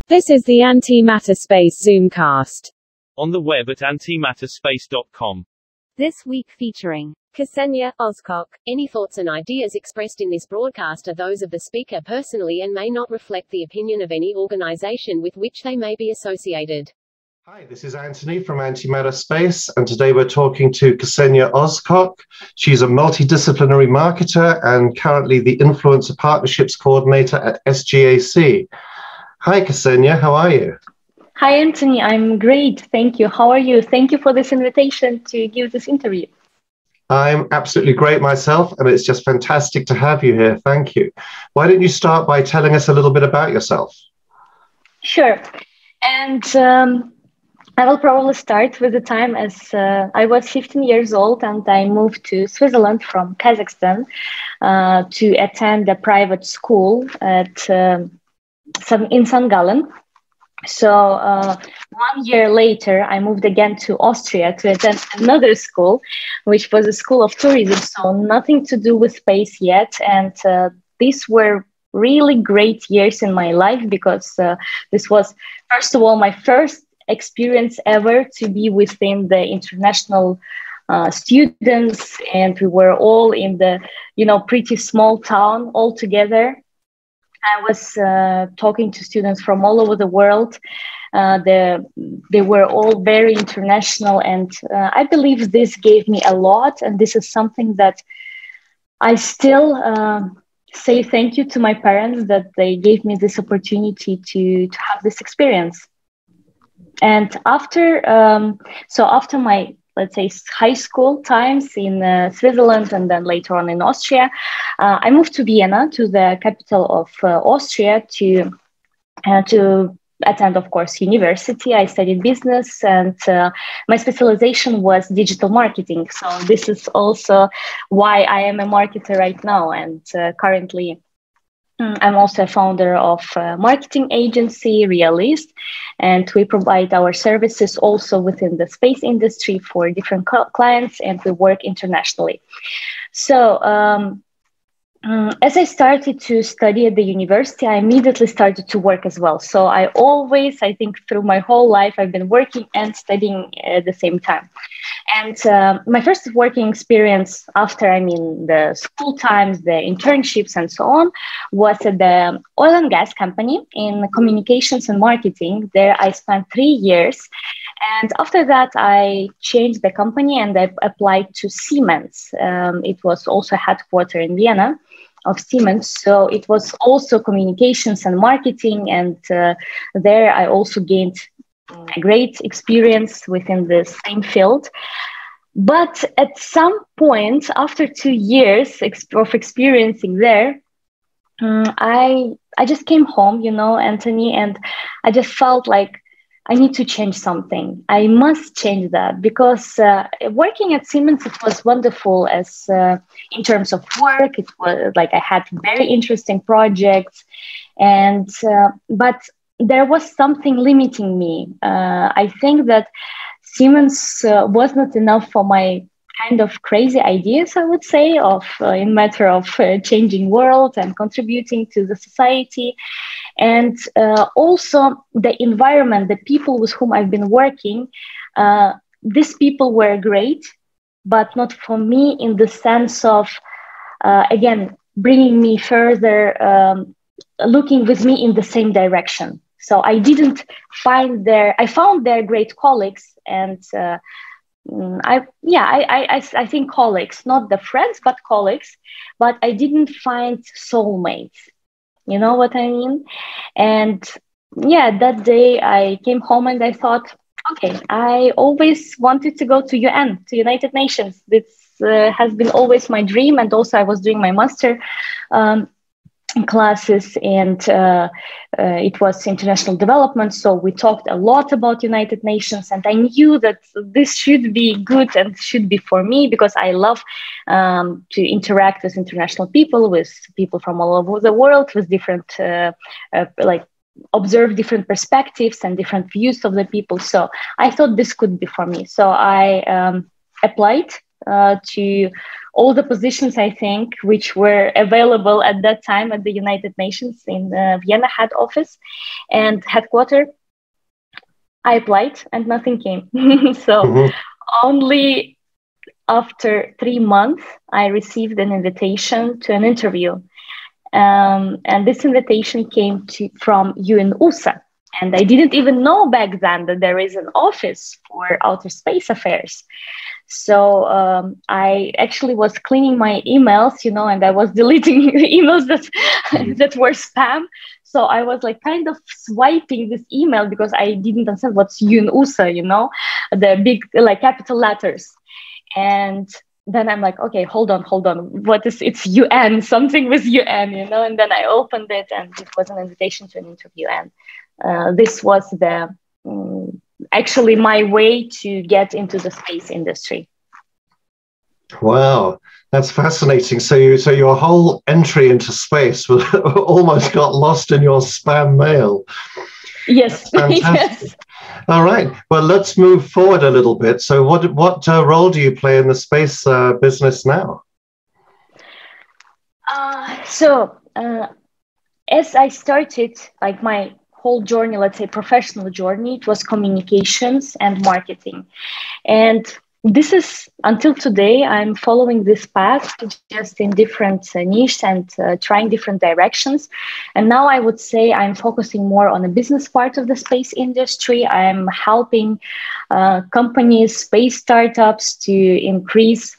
This is the Antimatter Space Zoomcast. On the web at antimatterspace.com. This week featuring Ksenia Ozkok. Any thoughts and ideas expressed in this broadcast are those of the speaker personally and may not reflect the opinion of any organization with which they may be associated. Hi, this is Anthony from Antimatter Space, and today we're talking to Ksenia Ozkok. She's a multidisciplinary marketer and currently the Influencer Partnerships Coordinator at SGAC. Hi, Ksenia, how are you? Hi, Anthony. I'm great. Thank you. How are you? Thank you for this invitation to give this interview. I'm absolutely great myself, and it's just fantastic to have you here. Thank you. Why don't you start by telling us a little bit about yourself? Sure. And I will probably start with the time as I was 15 years old and I moved to Switzerland from Kazakhstan to attend a private school at in St. Gallen. So 1 year later, I moved again to Austria to attend another school, which was a school of tourism. So nothing to do with space yet. And these were really great years in my life because this was, first of all, my first experience ever to be within the international students. And we were all in the, pretty small town all together. I was talking to students from all over the world. They were all very international, and I believe this gave me a lot. And this is something that I still say thank you to my parents that they gave me this opportunity to have this experience. And after my, let's say, high school times in Switzerland and then later on in Austria, I moved to Vienna, to the capital of Austria, to attend, of course, university. I studied business, and my specialization was digital marketing. So this is also why I am a marketer right now. And currently, I'm also a founder of a marketing agency, Realist, and we provide our services also within the space industry for different clients, and we work internationally. So as I started to study at the university, I immediately started to work as well. So I think through my whole life, I've been working and studying at the same time. And my first working experience after, the school times, the internships and so on, was at the oil and gas company in communications and marketing. There I spent 3 years. And after that, I changed the company and I applied to Siemens. It was also headquartered in Vienna of Siemens. So it was also communications and marketing. And there I also gained a great experience within the same field. But at some point, after 2 years of experiencing there, I just came home, Anthony, and I just felt like I need to change something. I must change that because working at Siemens, it was wonderful as in terms of work. It was like I had very interesting projects, and but there was something limiting me. I think that Siemens was not enough for my kind of crazy ideas, I would say, in matter of changing world and contributing to the society. And also the environment, the people with whom I've been working, these people were great, but not for me in the sense of, again, bringing me further, looking with me in the same direction. So I I found their great colleagues, and I think colleagues, not the friends, but colleagues, but I didn't find soulmates. You know what I mean? And that day I came home and I thought, okay, I always wanted to go to UN, to United Nations. This has been always my dream. And also I was doing my master classes, and it was international development. So we talked a lot about United Nations, and I knew that this should be good and should be for me because I love to interact with international people, with people from all over the world, with different, observe different perspectives and different views of the people. So I thought this could be for me. So I applied to all the positions, I think, which were available at that time at the United Nations in Vienna head office and headquarter. I applied and nothing came. So only after 3 months, I received an invitation to an interview. And this invitation came from UNUSA. And I didn't even know back then that there is an office for outer space affairs. So I actually was cleaning my emails, and I was deleting emails that were spam. So I was like kind of swiping this email because I didn't understand what's UNUSA, the big like capital letters. And then I'm like, okay, hold on. It's UN, something with UN, and then I opened it and it was an invitation to an interview. And this was actually my way to get into the space industry. Wow, that's fascinating. So your whole entry into space was almost got lost in your spam mail. Yes. Yes. All right. Well, let's move forward a little bit. So what role do you play in the space business now? As I started, like my whole journey, let's say professional journey, it was communications and marketing. And this is, until today, I'm following this path, just in different niches and trying different directions. And now I would say I'm focusing more on the business part of the space industry. I'm helping companies, space startups to increase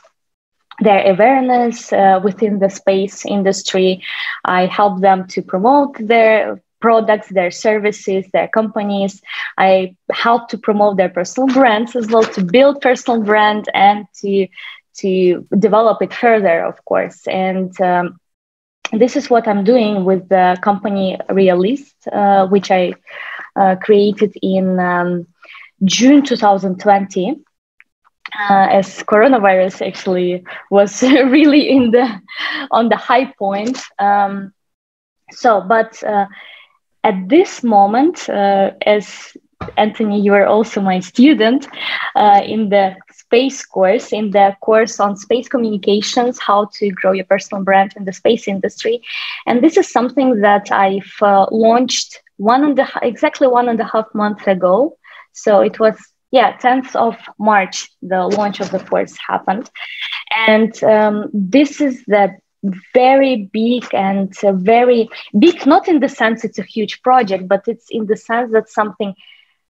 their awareness within the space industry. I help them to promote their products, their services, their companies. I help to promote their personal brands as well, to build personal brand and to develop it further, of course. And this is what I'm doing with the company Realist, which I created in June 2020. As coronavirus actually was really on the high point. But at this moment, as Anthony, you are also my student in the space course, in the course on space communications, how to grow your personal brand in the space industry. And this is something that I've launched exactly 1.5 months ago. So it was 10th of March, the launch of the course happened. And this is the very big and very big, not in the sense it's a huge project, but it's in the sense that something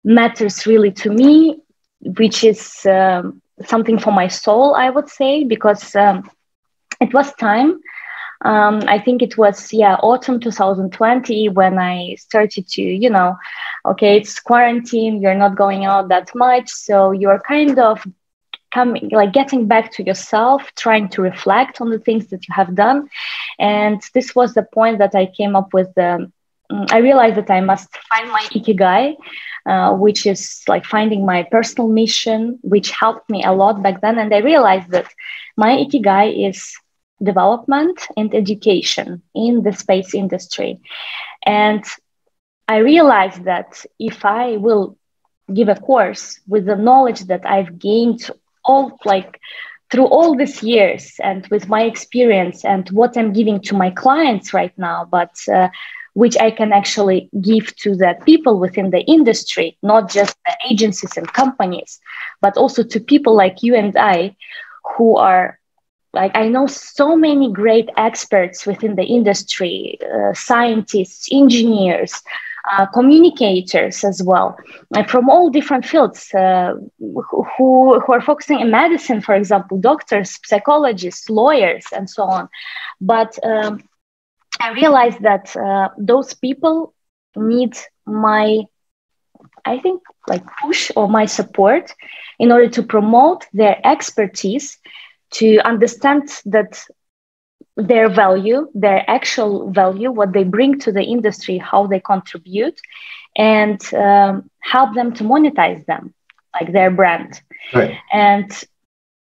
matters really to me, which is something for my soul, I would say, because it was time. I think it was, autumn 2020 when I started to, okay, it's quarantine, you're not going out that much. So you're kind of getting back to yourself, trying to reflect on the things that you have done. And this was the point that I came up with. I realized that I must find my ikigai, which is like finding my personal mission, which helped me a lot back then. And I realized that my ikigai is development and education in the space industry. And I realized that if I will give a course with the knowledge that I've gained through all these years and with my experience and what I'm giving to my clients right now, but which I can actually give to the people within the industry, not just the agencies and companies, but also to people like you and I, who are I know so many great experts within the industry, scientists, engineers, communicators as well, from all different fields who are focusing in medicine, for example, doctors, psychologists, lawyers, and so on. But I realized that those people need my, push or my support in order to promote their expertise, to understand that their value, their actual value, what they bring to the industry, how they contribute, and help them to monetize them, like their brand. Right. And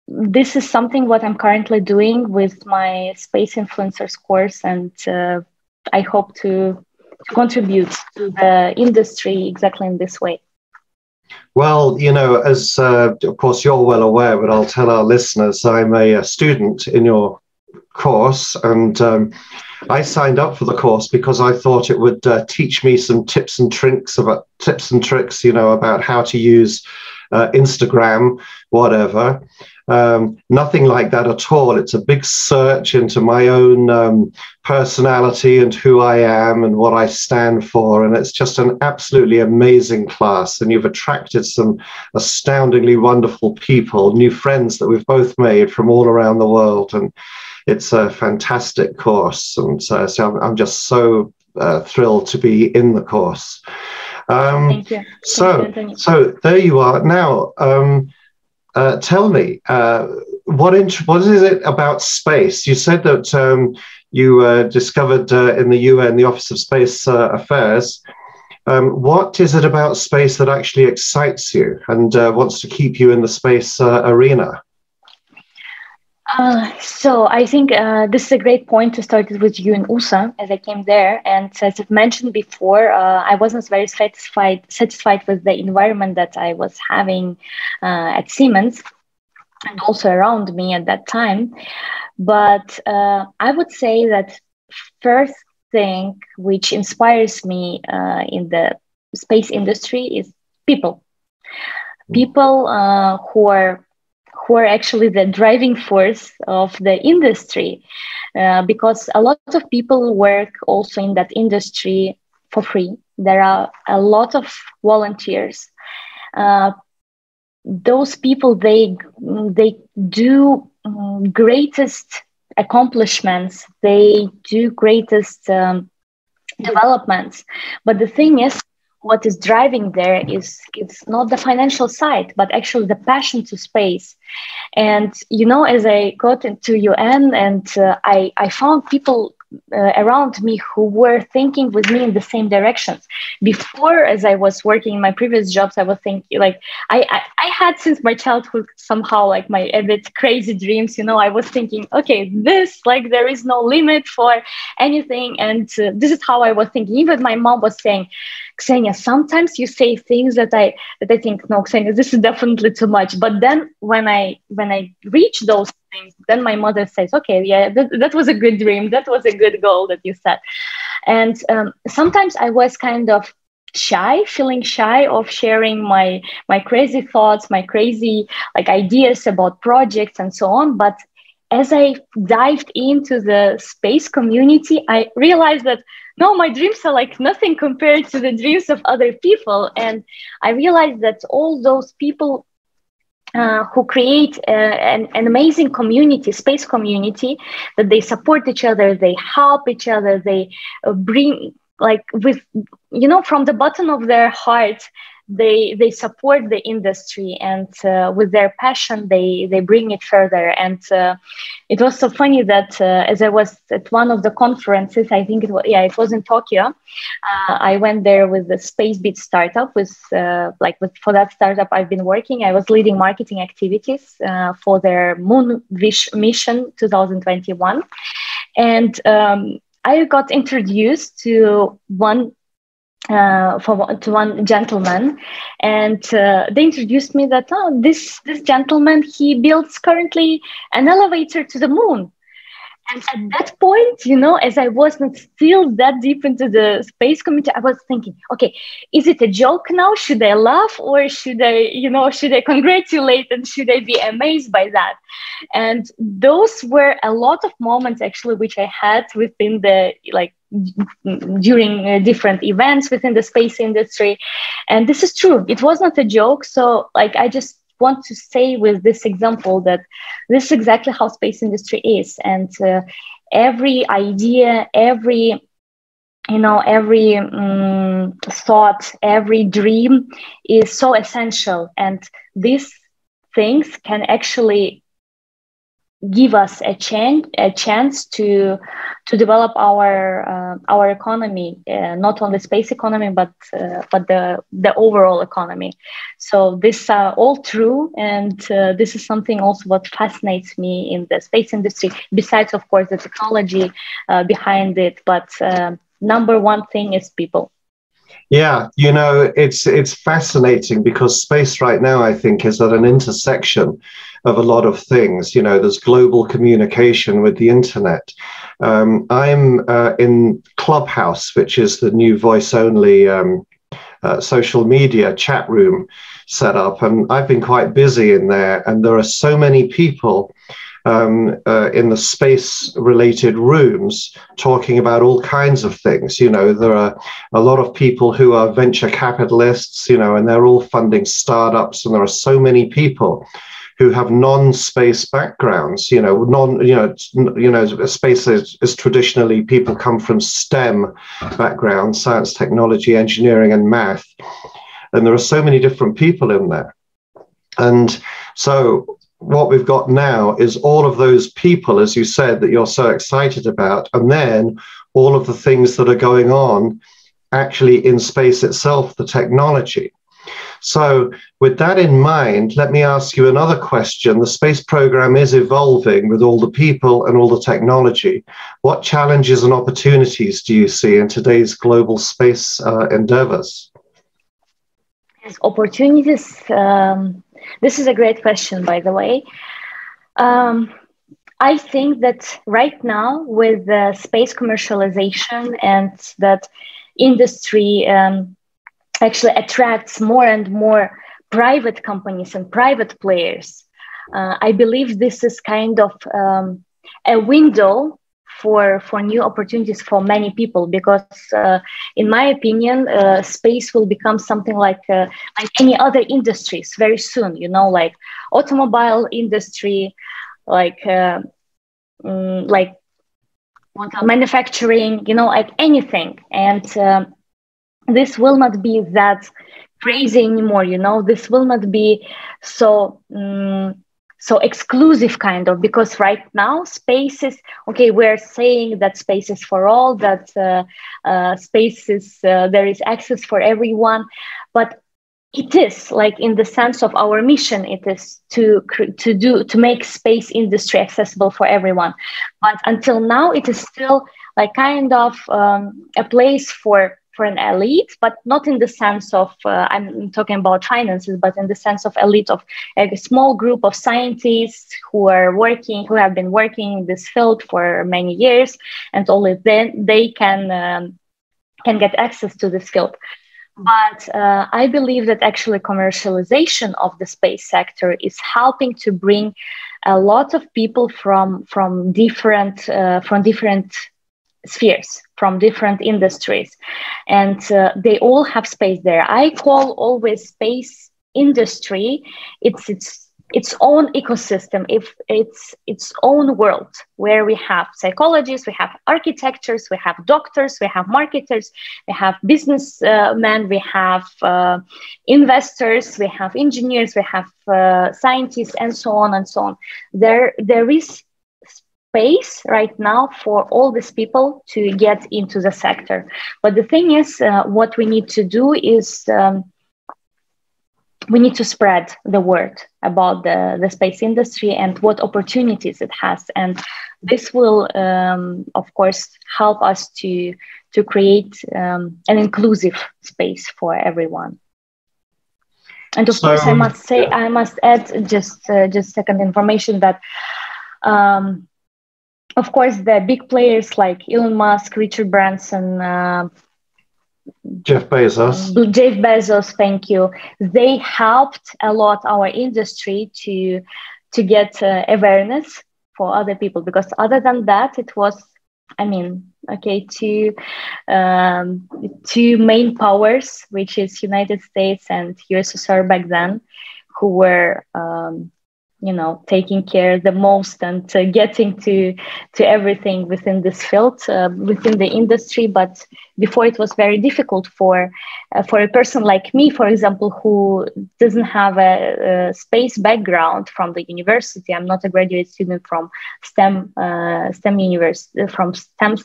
this is something what I'm currently doing with my Space Influencers course, and I hope to contribute to the industry exactly in this way. Well, as of course you're well aware, but I'll tell our listeners, I'm a student in your course, and I signed up for the course because I thought it would teach me some tips and tricks, about how to use Instagram, whatever. Nothing like that at all. It's a big search into my own personality and who I am and what I stand for. And it's just an absolutely amazing class. And you've attracted some astoundingly wonderful people, new friends that we've both made from all around the world. And it's a fantastic course. And so I'm just so thrilled to be in the course. Thank you. So there you are. Now, tell me, what is it about space? You said that you discovered in the UN, the Office of Space Affairs. What is it about space that actually excites you and wants to keep you in the space arena? So I think this is a great point to start with you in USA, as I came there. And as I've mentioned before, I wasn't very satisfied with the environment that I was having at Siemens and also around me at that time. But I would say that first thing which inspires me in the space industry is people. People who are actually the driving force of the industry, because a lot of people work also in that industry for free. There are a lot of volunteers. Those people, they do greatest accomplishments. They do greatest developments. But the thing is, what is driving there is it's not the financial side, but actually the passion to space. And, as I got into UN and I found people around me who were thinking with me in the same directions. Before, as I was working in my previous jobs, I was thinking I had since my childhood somehow my a bit crazy dreams. I was thinking, okay, this there is no limit for anything, and this is how I was thinking. Even my mom was saying, Ksenia, sometimes you say things that I think, no, Ksenia, this is definitely too much. But then when I reach those things, then my mother says, okay, yeah, that was a good dream. That was a good goal that you set. And sometimes I was kind of feeling shy of sharing my crazy thoughts, my crazy ideas about projects and so on. But as I dived into the space community, I realized that no, my dreams are nothing compared to the dreams of other people. And I realized that all those people who create an amazing community, space community, that they support each other, they help each other, they bring with, from the bottom of their heart, they support the industry, and with their passion, they bring it further. And it was so funny that as I was at one of the conferences, I think it was in Tokyo. I went there with the Space Beat startup. For that startup, I've been working. I was leading marketing activities for their Moon Mission 2021, and I got introduced to one gentleman, and they introduced me that this gentleman, he builds currently an elevator to the moon. And at that point, as I wasn't still that deep into the space community, I was thinking, okay, is it a joke now? Should I laugh, or should I congratulate, and should I be amazed by that? And those were a lot of moments actually, which I had within the during different events within the space industry. And this is true. It was not a joke. So I just want to say with this example that this is exactly how space industry is. And every idea, every thought, every dream is so essential. And these things can actually give us a chance to develop our economy, not only space economy, but the overall economy. So this are all true, and this is something also what fascinates me in the space industry. Besides, of course, the technology behind it, but number one thing is people. Yeah, you know, it's fascinating because space right now, I think, is at an intersection of a lot of things. You know, there's global communication with the internet. I'm in Clubhouse, which is the new voice-only social media chat room set up, and I've been quite busy in there. And there are so many people in the space-related rooms talking about all kinds of things. You know, there are a lot of people who are venture capitalists, you know, and they're all funding startups. And there are so many people who have non-space backgrounds. You know, space is traditionally people come from STEM backgrounds: science, technology, engineering, and math. And there are so many different people in there. And so what we've got now is all of those people, as you said, that you're so excited about, and then all of the things that are going on actually in space itself, the technology. So with that in mind, let me ask you another question. The space program is evolving with all the people and all the technology. What challenges and opportunities do you see in today's global space endeavors? As opportunities, this is a great question, by the way. I think that right now, with the space commercialization and that industry actually attracts more and more private companies and private players, I believe this is kind of a window for new opportunities for many people, because in my opinion, space will become something like any other industries very soon, you know, like automobile industry, like manufacturing, you know, like anything. And this will not be that crazy anymore, you know. This will not be so exclusive, kind of, because right now space is okay. We're saying that space is for all, that space is there is access for everyone, but it is like, in the sense of our mission, it is to make space industry accessible for everyone. But until now, it is still like kind of a place for an elite, but not in the sense of I'm talking about finances, but in the sense of elite, of a small group of scientists who have been working in this field for many years, and only then they can get access to this field. But I believe that actually commercialization of the space sector is helping to bring a lot of people from different spheres, from different industries, and they all have space there. I call always space industry its own ecosystem, if its own world, where we have psychologists, we have architects, we have doctors, we have marketers, we have businessmen, we have investors, we have engineers, we have scientists, and so on and so on. There is space right now for all these people to get into the sector. But the thing is, what we need to do is we need to spread the word about the space industry and what opportunities it has. And this will, of course, help us to create an inclusive space for everyone. And of course, I must add just second information that of course, the big players like Elon Musk, Richard Branson, Jeff Bezos, thank you. They helped a lot our industry to get awareness for other people, because other than that, it was, two main powers, which is United States and USSR back then, who were taking care the most and getting to everything within this field, within the industry. But before, it was very difficult for a person like me, for example, who doesn't have a space background from the university. I'm not a graduate student from STEM university, from STEM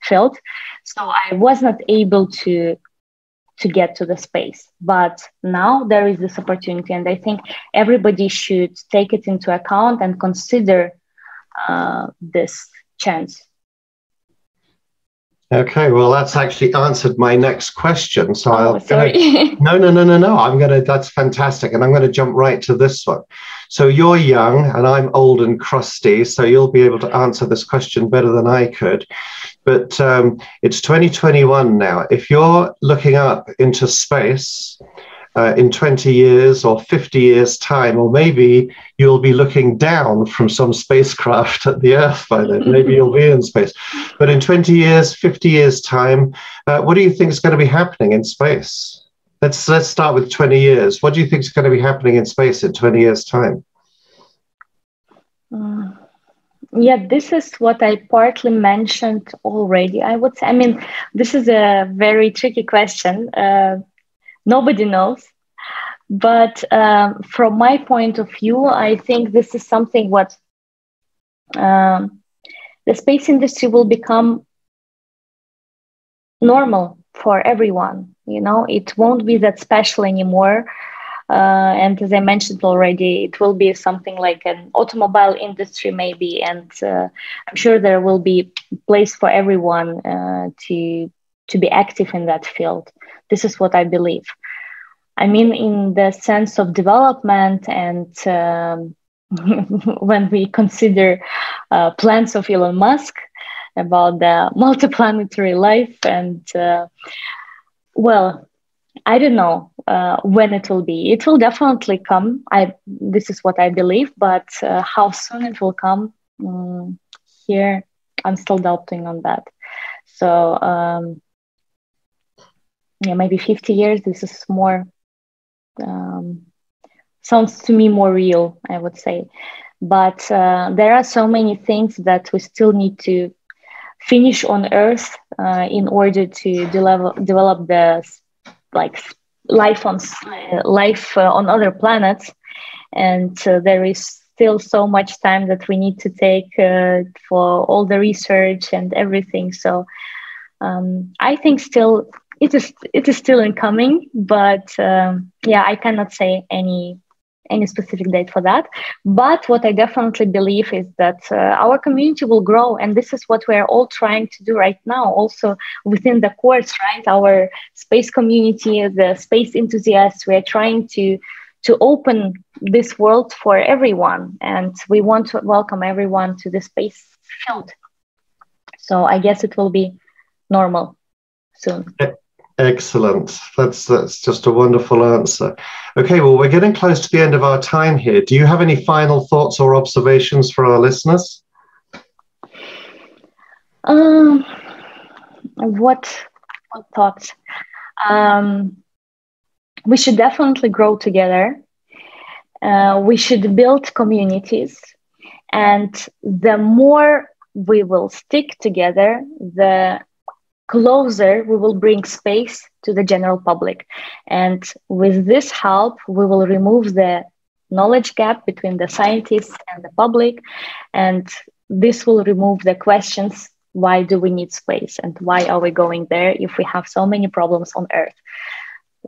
field, so I was not able to get to the space. But now there is this opportunity, and I think everybody should take it into account and consider this chance. Okay, well, that's actually answered my next question. So sorry. No. That's fantastic. And I'm going to jump right to this one. So you're young and I'm old and crusty, so you'll be able to answer this question better than I could. But it's 2021 now. If you're looking up into space in 20 years or 50 years time, or maybe you'll be looking down from some spacecraft at the Earth by then, maybe you'll be in space. But in 20 years, 50 years time, what do you think is going to be happening in space? Let's start with 20 years. What do you think is going to be happening in space in 20 years time? Yeah, this is what I partly mentioned already, I would say. I mean, this is a very tricky question. Nobody knows. But from my point of view, I think this is something what the space industry will become normal for everyone. You know, it won't be that special anymore. And as I mentioned already, it will be something like an automobile industry maybe. And I'm sure there will be a place for everyone to be active in that field. This is what I believe. I mean, in the sense of development and when we consider plans of Elon Musk about the multiplanetary life and, well, I don't know when it will be. It will definitely come. This is what I believe, but how soon it will come, here, I'm still doubting on that. So, yeah, maybe 50 years, this is more... sounds to me more real, I would say. But there are so many things that we still need to finish on Earth in order to develop the life on other planets, and there is still so much time that we need to take for all the research and everything. So I think still. It is still incoming, but yeah, I cannot say any specific date for that. But what I definitely believe is that our community will grow, and this is what we are all trying to do right now. Also within the course, right? Our space community, the space enthusiasts, we are trying to open this world for everyone, and we want to welcome everyone to the space field. So I guess it will be normal soon. Excellent. That's just a wonderful answer. Okay, well, we're getting close to the end of our time here. Do you have any final thoughts or observations for our listeners? What thoughts? We should definitely grow together. We should build communities, and the more we will stick together, the closer we will bring space to the general public. And with this help, we will remove the knowledge gap between the scientists and the public. And this will remove the questions, why do we need space? And why are we going there if we have so many problems on Earth?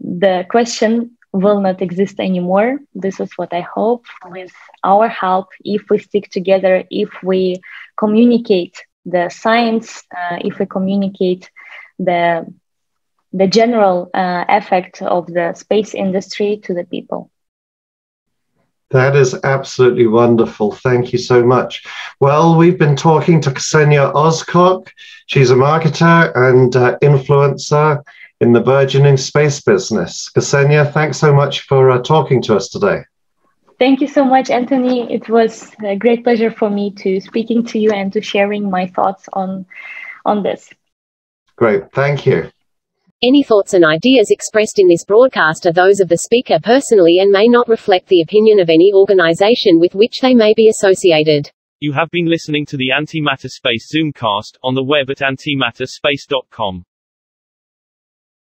The question will not exist anymore. This is what I hope. With our help, if we stick together, if we communicate the science, if we communicate the general effect of the space industry to the people. That is absolutely wonderful. Thank you so much. Well, we've been talking to Ksenia Ozkok. She's a marketer and influencer in the burgeoning space business. Ksenia, thanks so much for talking to us today. Thank you so much, Anthony. It was a great pleasure for me to speaking to you and to sharing my thoughts on this. Great, thank you. Any thoughts and ideas expressed in this broadcast are those of the speaker personally and may not reflect the opinion of any organization with which they may be associated. You have been listening to the Antimatter Space Zoomcast on the web at antimatterspace.com.